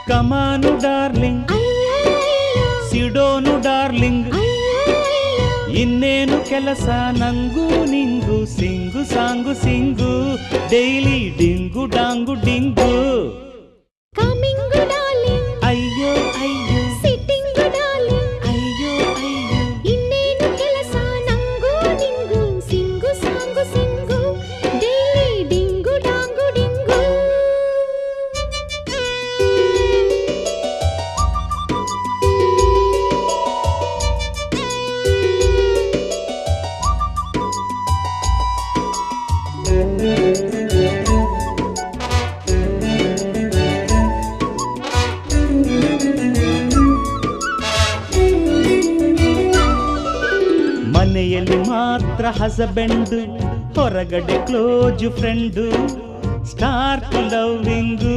ಕಮಾನು darling, ಸಿಡೋನು darling, ಇನ್ನೇನು ಕೆಲಸ ನಂಗೂ ನಿಂಗು, ಸಿಂಗು ಸಾಂಗು ಸಿಂಗು, ಡೈಲಿ ಡಿಂಗು ಡಾಂಗು ಡಿಂಗು. ಅಯ್ಯೋ ಅಯ್ಯೋ ಸಿಟ್ಟಿಂಗು ಡಾರ್ಲಿಂಗ್, ಅಯ್ಯೋ ಅಯ್ಯೋ ಇನ್ನೇನು ಕೆಲಸ ನಂಗೂ ನಿಂಗು, ಸಿಂಗು ಸಾಂಗು ಸಿಂಗು, ಡೈಲಿ ಡಿಂಗು ಡಾಂಗು ಡಿಂಗು. ಮನೆಯಲ್ಲಿ ಮಾತ್ರ ಹಸಬೆಂಡು, ಹೊರಗಡೆ ಕ್ಲೋಜ್ ಫ್ರೆಂಡು, ಸ್ಟಾರ್ಟ್ ಲವ್ವಿಂಗು.